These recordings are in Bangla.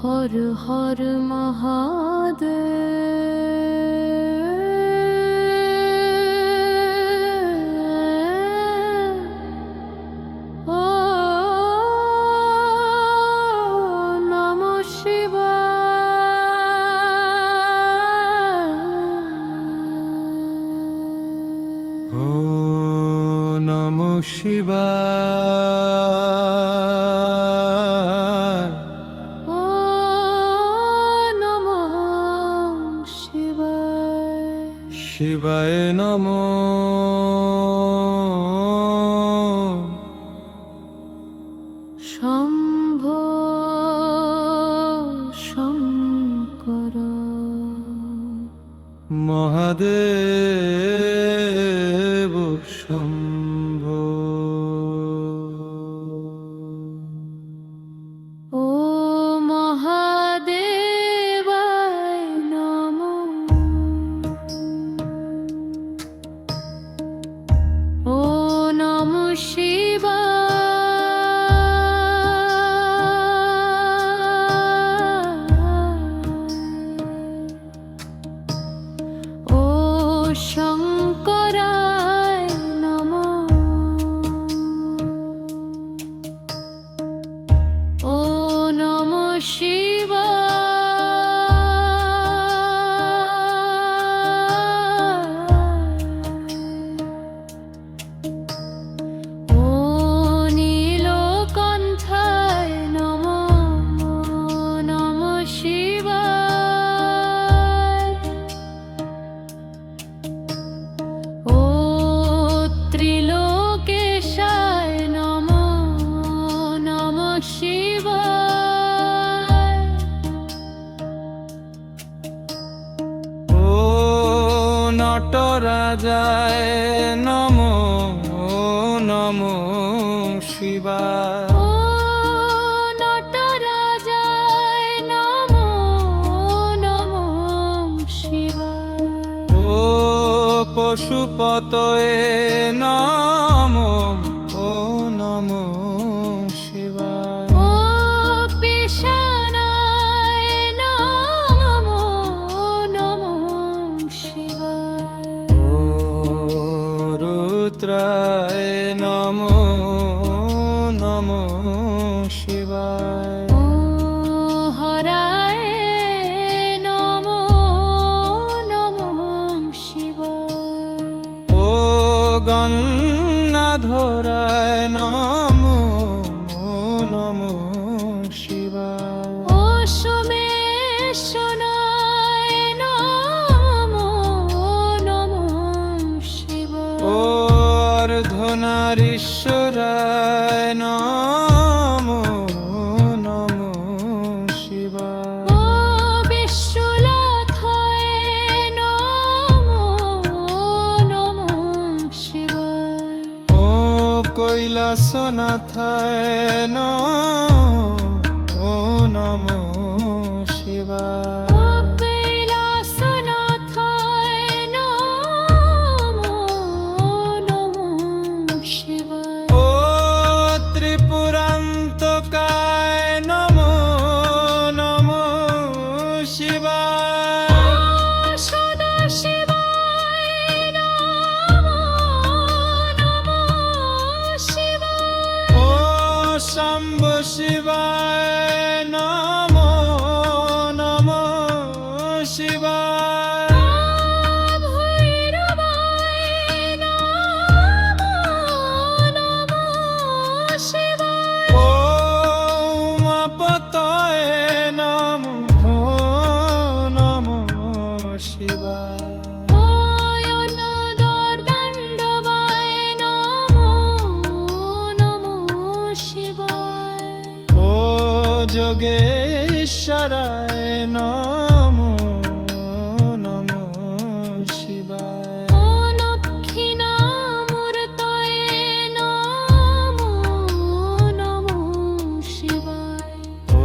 হর হর মহাদেব। ও নমঃ শিবায়। ও নমঃ শিবায়। ও নমঃ শিবায়। শিবায় নমঃ। শম্ভো শঙ্কর মহাদেব শম্ভো। ও মহাদেবায় নমঃ। ও নমঃ শিবায়। ও শঙ্করায় নমঃ। ও নমঃ শিবায়। ও নীলকণ্ঠায় নমঃ। নমঃ শিবায়। ও ত্রিলোকেশায় নমঃ। নমঃ শিবায়। ও নটরাজায় নমঃ। নমঃ শিবায়। ও নটরাজায় নমঃ। নমঃ শিবায়। ও পশুপতয়ে নমঃ। ও নমঃ শিবায়। ও পেশানায় নমঃ। নমঃ শিবায়। ও রুদ্রায় নমঃ। নমঃ শিবায়। ও হরায় নমঃ। নমঃ শিবায়। ও গঙ্গাধরায় নমঃ। নমঃ শিবায়। ও সোমেশ্বরায় নমঃ। নমঃ শিবায়। ও অর্ধনারীশ্বরায় নমঃ। নমঃ শিবায়। ও বিশ্বনাথায় নমঃ। নমঃ শিবায়। ও কৈলাসনাথায় নমঃ। নমঃ শিবায়। ও কৈলাসনাথায় নমঃ। নমঃ শিবায়। ও ত্রিপুরান্তকায় নমঃ। নমঃ শিবায়। ও সদাশিবায় নমঃ। নমঃ শিবায়। ও শম্ভ শিবায় নমঃ। নমঃ শিবায়। ও ভৈরবায় নমঃ। নমঃ শিবায়। ও উমাপতয়ে নমঃ। নমঃ শিবায়। ও অনদর্দণ্ডবায় নমঃ। নমঃ শিবায়। ও যোগেশ্বরায় নমঃ। নমঃ শিবায়। ও দক্ষিণামূর্তয়ে নমঃ। নমঃ শিবায়। ও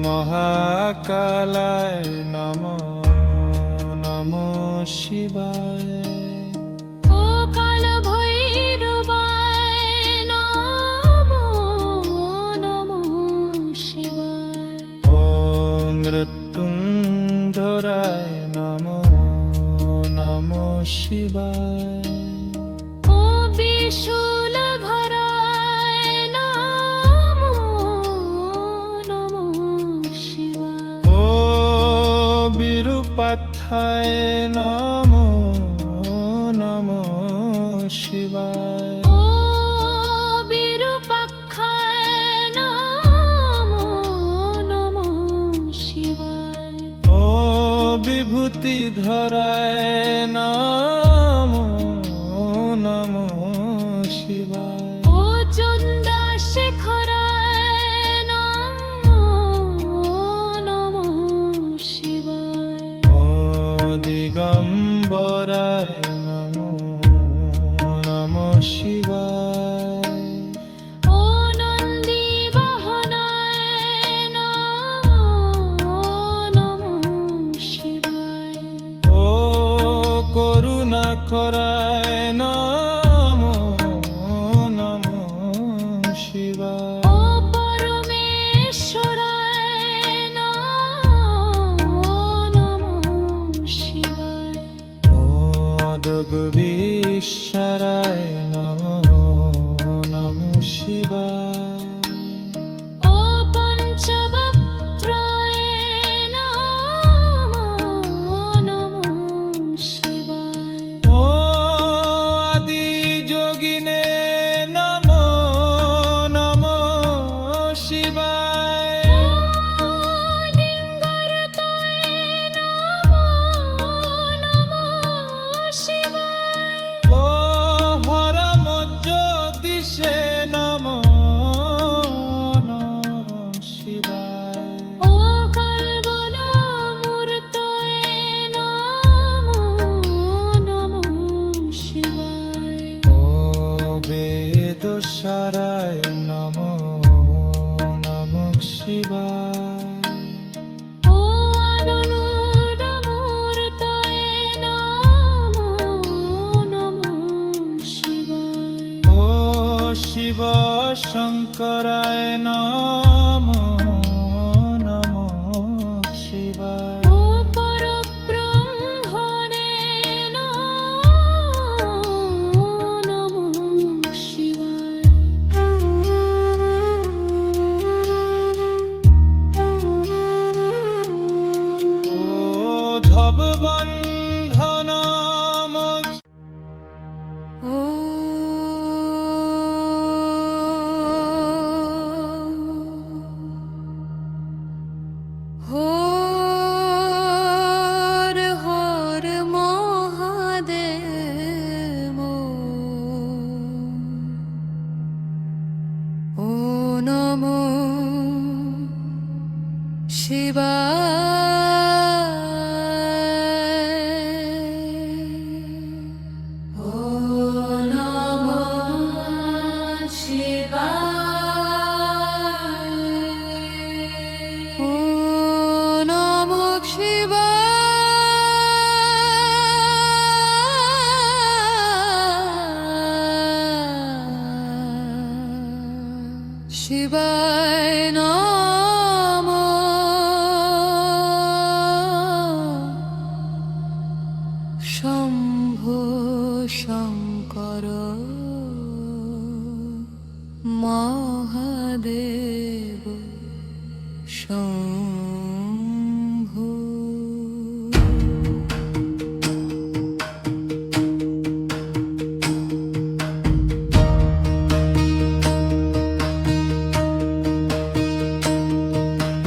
মহাকালায় নমঃ। নমঃ শিবায়। ও শিবায়। ও বিশুল ঘরায় নমো শিবায়। ও বিরূপাক্ষায় নমো শিবায়। ও বিরূপাক্ষায় নমো শিবায়। ও বিভূতি ধরায় নমো শিবায়। ও চন্দা শেখরায় নমো শিবায়। ও দিগম্বরায় নমো শিবায়। ও নন্দী বাহনায় নমো শিবায়। ও করুণা করায় নমো শিবায়। ও পরমেশ্বরায় নমো শিবায়। ও অদ্বৈশ্বরায় নমো শিবায়। ও পঞ্চবক্ত্রায় নমো শিবায়। ও আদি যোগিনে নমো শিবায়। ও লিঙ্গরতয়ে নমো শিবায়। ও হরমজ্যোতিষে নমো শিবায়। ও কালবলমূর্তয়ে নমো শিবায়। ও বেদসারায় নমো শিবায়। ও আনন্দমূর্তয়ে নমো শিবায়। ও শিব শঙ্করায় নমো শিবায়। ও পরব্রহ্মণে নমো শিবায়। ও ধববন্ধন ও হর হর মহাদেব। ও নমো শিবায়। ও নমো শিবায়। ও নমো শিবায়। শিবায় নমো। শম্ভো শঙ্কর মহাদেব শম্ভো।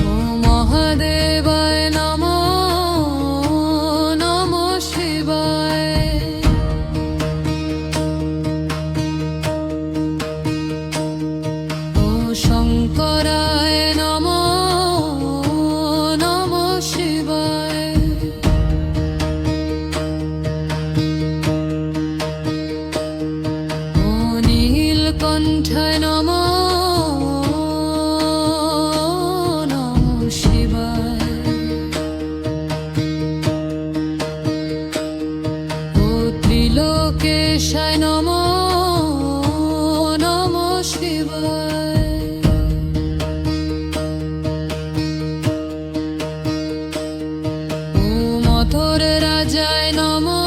ও মহাদেবায় নমো শিবায়। ও শঙ্করায় নমো শিবায়। ও নীলকণ্ঠায় নমো শিবায়। ও ত্রিলোকেশায় নমো শিবায়। ও মথুর রাজায় নমো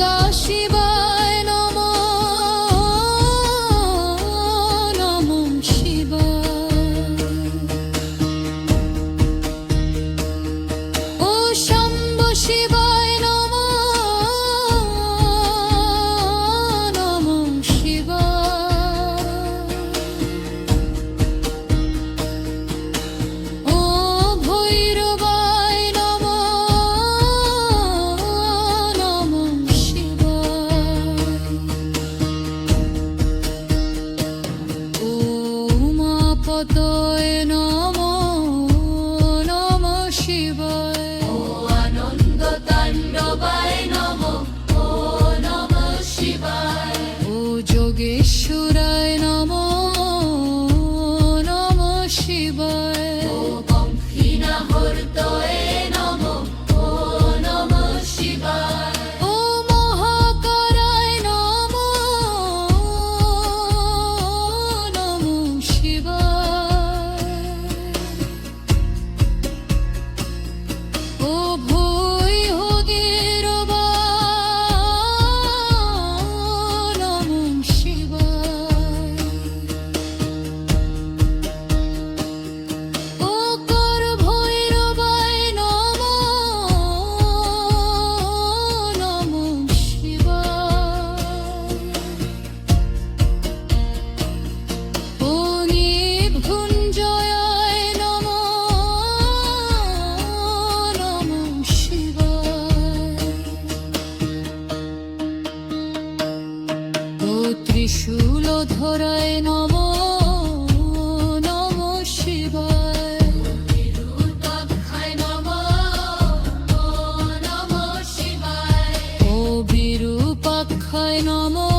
সদা শিবায় নমঃ নমঃ শিবায় ও শম্ভ শিবায় নমঃ নমঃ শিবায় ও ভৈরবায় নমঃ নমঃ শিবায় ও উমাপতয়ে নমঃ নমঃ শিবায় ও আনন্দ তাণ্ডবায় নমঃ ও নমঃ শিবায় ও যোগেশ্বরায় নমঃ নমঃ শিবায় ও পঙ্খিনাহর্তয়ে নমঃ ও নমঃ শিবায় ও মহাকারায় নমঃ নমঃ শিবায় ও ভৈহগীরবায় নমঃ শিবায় ও কর ভৈরবায় নমঃ নমঃ শিবায় ও নিভৃঞ্জয়ায় নমঃ নমঃ শিবায় ও ত্রিশূলধরায় নমঃ নমঃ শিবায় বিরূপাক্ষায় নমঃ নমঃ শিবায় ও বিরূপাক্ষায় নমঃ